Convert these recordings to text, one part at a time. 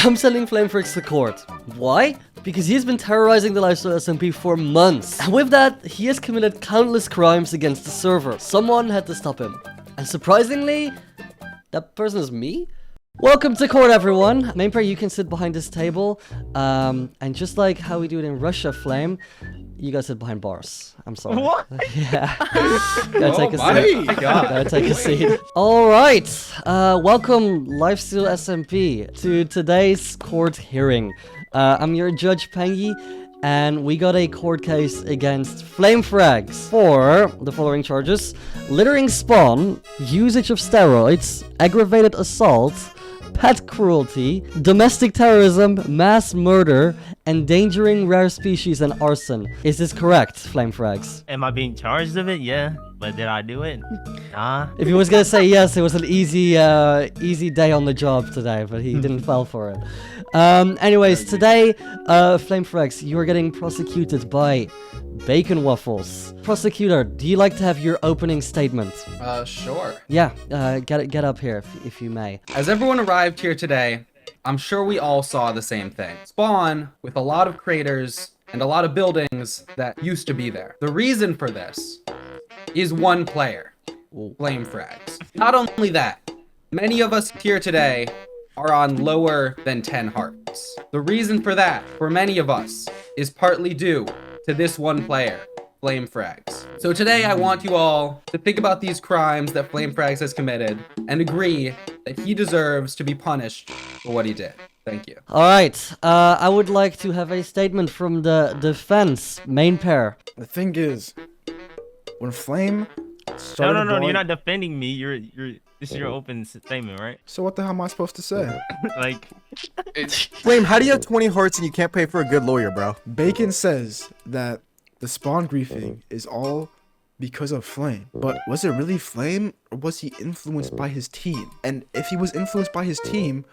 I'm sending FlameFrags to court. Why? Because he's been terrorizing the Lifesteal SMP for months. And with that, he has committed countless crimes against the server. Someone had to stop him. And surprisingly, that person is me? Welcome to court, everyone. Main player, you can sit behind this table. And just like how we do it in Russia, Flame, you guys sit behind bars. I'm sorry. What? Yeah. Gotta take a seat. Gotta take a seat. All right. Welcome, Lifesteal SMP, to today's court hearing. I'm your judge, Pangi, and we got a court case against FlameFrags for the following charges: littering spawn, usage of steroids, aggravated assault, pet cruelty, domestic terrorism, mass murder, endangering rare species, and arson. Is this correct, FlameFrags? Am I being charged of it? Yeah. But did I do it? Nah. If he was gonna say yes, it was an easy day on the job today, but he didn't fall for it. Anyways, today, FlameFrags, you are getting prosecuted by Bacon Waffles. Prosecutor, do you like to have your opening statement? Sure. Yeah, get up here if you may. As everyone arrived here today, I'm sure we all saw the same thing. Spawn with a lot of craters and a lot of buildings that used to be there. The reason for this is one player, FlameFrags. Not only that, many of us here today are on lower than 10 hearts. The reason for that, for many of us, is partly due to this one player, FlameFrags. So today I want you all to think about these crimes that FlameFrags has committed and agree that he deserves to be punished for what he did. Thank you. All right, I would like to have a statement from the defense, main pair. The thing is, when Flame started No, blowing... you're not defending me. This is your open statement, right? So what the hell am I supposed to say? Like, Flame, how do you have 20 hearts and you can't pay for a good lawyer, bro? Bacon says that the spawn griefing is all because of Flame. But was it really Flame, or was he influenced by his team? And if he was influenced by his team,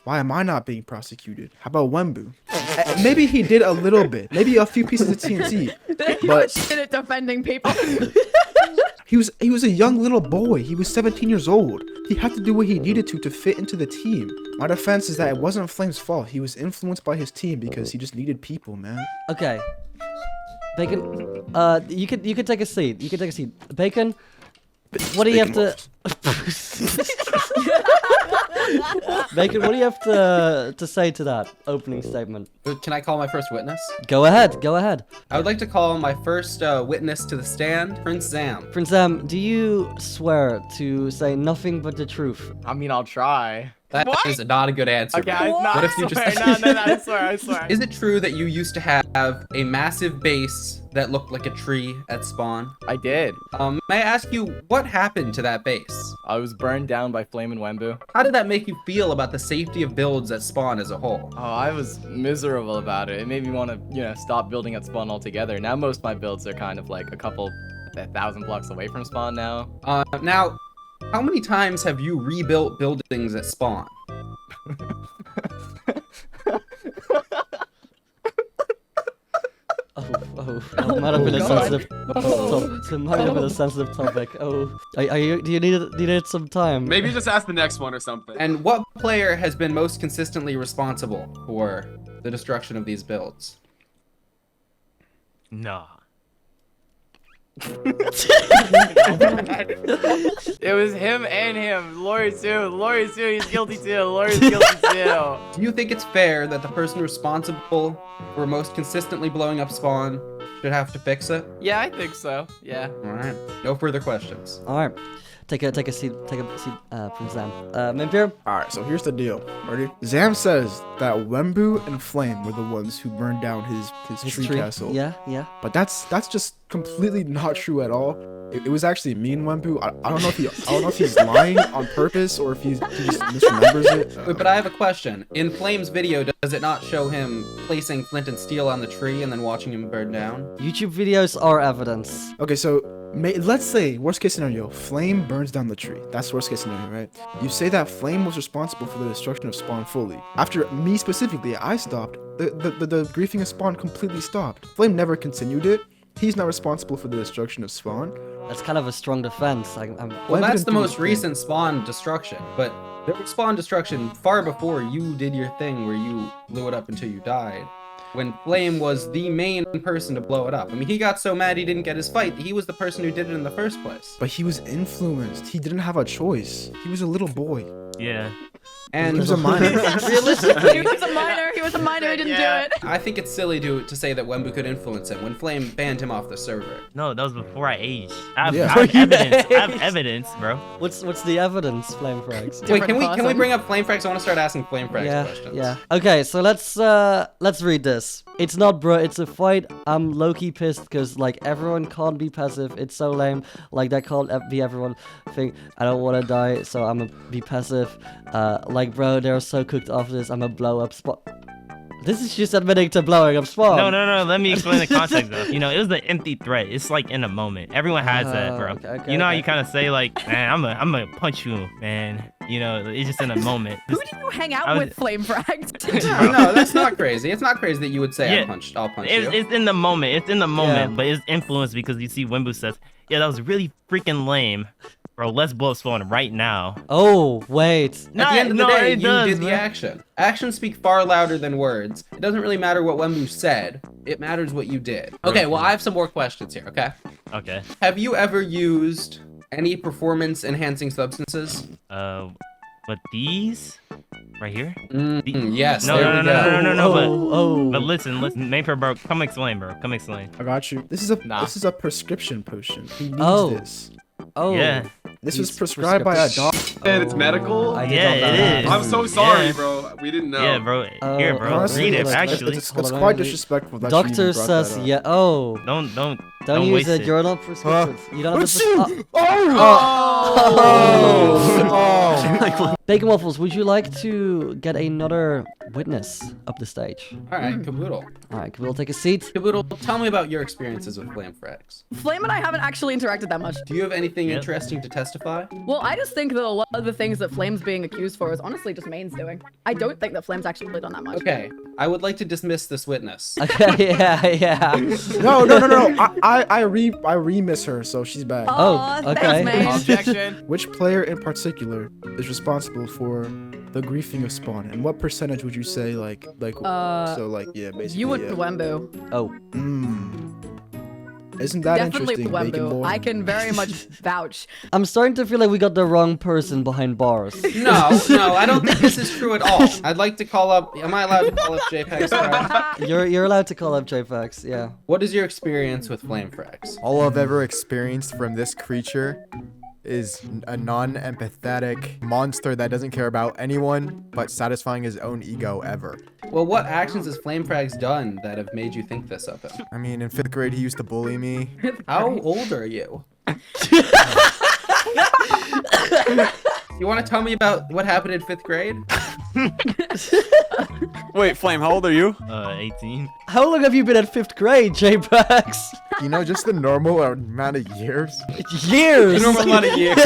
why am I not being prosecuted? How about Wembu? Maybe he did a little bit. Maybe a few pieces of TNT. But shit at defending people. He was a young little boy. He was 17 years old. He had to do what he needed to fit into the team. My defense is that it wasn't Flame's fault. He was influenced by his team because he just needed people, man. Okay. Bacon, you could take a seat. You can take a seat. Bacon, what do you have to... Bacon, what do you have to say to that opening statement? Can I call my first witness? Go ahead, go ahead. I would like to call my first witness to the stand, Prince Zam. Prince Zam, do you swear to say nothing but the truth? I mean, I'll try. That is not a good answer. Okay, bro. What if you just... No, I swear. Is it true that you used to have a massive base that looked like a tree at spawn? I did. May I ask you, what happened to that base? I was burned down by Flame and Wembu. How did that make you feel about the safety of builds at spawn as a whole? Oh, I was miserable about it. It made me want to, stop building at spawn altogether. Now most of my builds are kind of like a couple 1,000 blocks away from spawn now. Now, how many times have you rebuilt buildings at spawn? It might have been a sensitive topic. It might have been a sensitive topic. Oh, do you need some time? Maybe just ask the next one or something. And what player has been most consistently responsible for the destruction of these builds? nah. It was him and him. Lori too. He's guilty too. Lori's guilty too. Do you think it's fair that the person responsible for most consistently blowing up spawn should have to fix it? Yeah, I think so. Yeah. All right. No further questions. All right, take a seat, Prince Zam. Mampir? Alright, so here's the deal. Ready? Zam says that Wembu and Flame were the ones who burned down his tree castle. Yeah. But that's just completely not true at all. It was actually me and Wembu. I don't know if he's lying on purpose or if he just misremembers it. Wait, but I have a question. In Flame's video, does it not show him placing flint and steel on the tree and then watching him burn down? YouTube videos are evidence. Okay, so let's say, worst case scenario, Flame burns down the tree. That's worst case scenario, right? You say that Flame was responsible for the destruction of spawn fully. After me specifically, I stopped. The griefing of spawn completely stopped. Flame never continued it. He's not responsible for the destruction of spawn. That's kind of a strong defense. Well, that's the most recent spawn destruction, but There was spawn destruction far before you did your thing where you blew it up until you died. When Flame was the main person to blow it up. I mean, he got so mad he didn't get his fight. He was the person who did it in the first place. But he was influenced. He didn't have a choice. He was a little boy. Yeah. And He was a minor. realistically, He was a minor. He was a minor. He didn't do it. I think it's silly to say that Wembu could influence him when Flame banned him off the server. No, that was before I aged. I have, Yeah. I have evidence. I have evidence, bro. What's the evidence, FlameFrags? Wait, can we person. bring up FlameFrags? I want to start asking FlameFrags Yeah, questions. yeah. Okay, so let's read this. It's not bro, it's a fight. I'm low-key pissed because like everyone can't be passive. It's so lame. Like that can't be everyone thing. I don't want to die, so I'm gonna be passive. Like bro, they're so cooked off this. I'm gonna blow up spot. This is just admitting to blowing up spawn. No. Let me explain the context though. You know, it was an empty threat. It's like in a moment. Everyone has that, bro. Okay, you know how okay. you kind of say like, man, I'm gonna punch you, man. You know, it's just in a moment. Who do you hang out I was- with, FlameFrags? No, that's not crazy. It's not crazy that you would say Yeah. I'll punch you. It's in the moment. It's in the moment, Yeah. but it's influenced because you see Wembu says, yeah, that was really freaking lame. Bro, let's blow up spawn right now. Oh wait. At the end of the day, you did the man. action. Actions speak far louder than words. It doesn't really matter what Wembu said. It matters what you did. Okay, well, I have some more questions here, okay? Okay. Have you ever used any performance-enhancing substances? But these right here? Yes, No, there we go. Oh. But listen, main bro, come explain, bro. Come explain. I got you. This is a prescription potion. He needs Oh. this. Oh. Yeah. This He's was prescribed by a prescription. doctor. And it's medical? I did Yeah, not know it that. is. I'm so sorry, Yeah. bro. We didn't know. Yeah, bro. Here, bro. Honestly, Read it, like, actually. It's Hold on, quite wait. disrespectful that you even Doctor brought says, that up. yeah. Oh. Don't Use waste it. it. You're not prescriptions. You don't have Let's to. see. Oh. Bacon Waffles, would you like to get another witness up the stage? All right, Caboodle. All right, we'll take a seat. Caboodle, tell me about your experiences with FlameFrags. Flame and I haven't actually interacted that much. Do you have anything Yep. interesting to testify? Well, I just think that a lot of the things that Flame's being accused for is honestly just Main's doing. I don't think that Flame's actually done that much. Okay, I would like to dismiss this witness. Okay, yeah. No. I remiss her, so she's back. Oh, Aw, okay. Thanks, Main. Objection. Which player in particular is responsible for the griefing of spawn, and what percentage would you say yeah, basically. You and yeah. Wembu. Oh, Isn't that Definitely interesting, Bacon Wembu. Boy? I can very much vouch. I'm starting to feel like we got the wrong person behind bars. No, I don't think this is true at all. I'd like to call up. Am I allowed to call up JPEG Scribe? You're allowed to call up JFax, yeah. What is your experience with FlameFrags? All I've ever experienced from this creature is a non-empathetic monster that doesn't care about anyone but satisfying his own ego ever. Well, what actions has FlameFrags done that have made you think this of him? I mean, in 5th grade, he used to bully me. How old are you? You want to tell me about what happened in 5th grade? Wait, Flame, how old are you? 18. How long have you been at 5th grade, JPax? You know, just the normal amount of years. Years! Normal amount of years.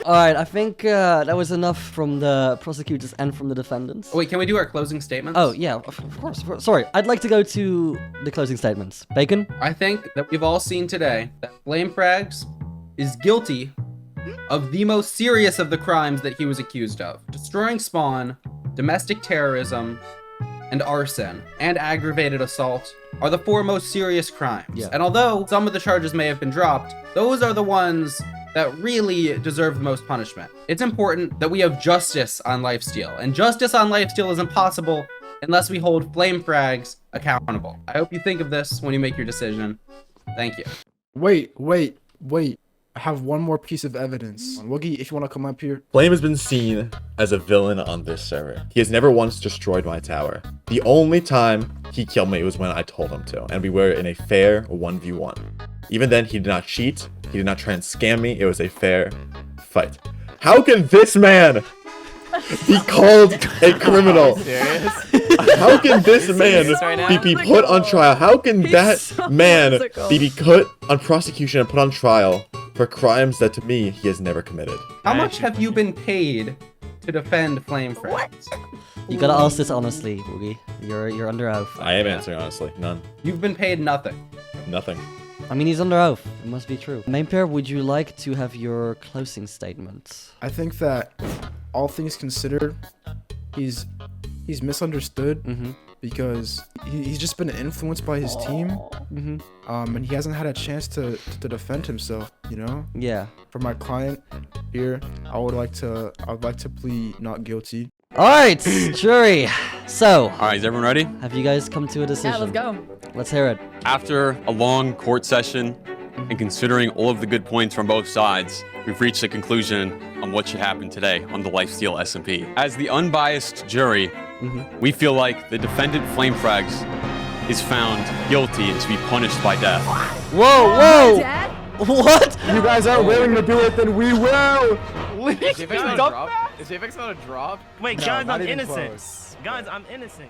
Alright, I think that was enough from the prosecutors and from the defendants. Wait, can we do our closing statements? Oh, yeah, of course. Sorry, I'd like to go to the closing statements. Bacon? I think that we've all seen today that FlameFrags is guilty of the most serious of the crimes that he was accused of. Destroying spawn, domestic terrorism, and arson, and aggravated assault are the 4 most serious crimes. Yeah. And although some of the charges may have been dropped, those are the ones that really deserve the most punishment. It's important that we have justice on Lifesteal, and justice on Lifesteal is impossible unless we hold FlameFrags accountable. I hope you think of this when you make your decision. Thank you. Wait. I have one more piece of evidence. Woogie, if you want to come up here. Flame has been seen as a villain on this server. He has never once destroyed my tower. The only time he killed me was when I told him to, and we were in a fair 1v1. Even then, he did not cheat. He did not try and scam me. It was a fair fight. How can this man be called a criminal? How can this man be put on trial? How can that man be put on prosecution and put on trial for crimes that to me he has never committed? How much have you been paid to defend FlameFrags? You gotta ask this honestly, Woogie. You're under oath. I am answering honestly. None. You've been paid nothing. Nothing. I mean, he's under oath. It must be true. Main pair, would you like to have your closing statement? I think that all things considered, he's misunderstood because he's just been influenced by his team. And he hasn't had a chance to defend himself, you know? Yeah. For my client here, I'd like to plead not guilty. Alright, jury. So, Alright, is everyone ready? have you guys come to a decision? Yeah, let's go. Let's hear it. After a long court session and considering all of the good points from both sides, we've reached a conclusion on what should happen today on the Lifesteal SMP. As the unbiased jury, we feel like the defendant FlameFrags is found guilty and to be punished by death. Whoa, whoa! What? You guys aren't willing to do it, then we will. Is JFX gonna drop? Is JFX gonna drop? Wait, No, guys, not I'm even innocent. close. Guys, I'm innocent.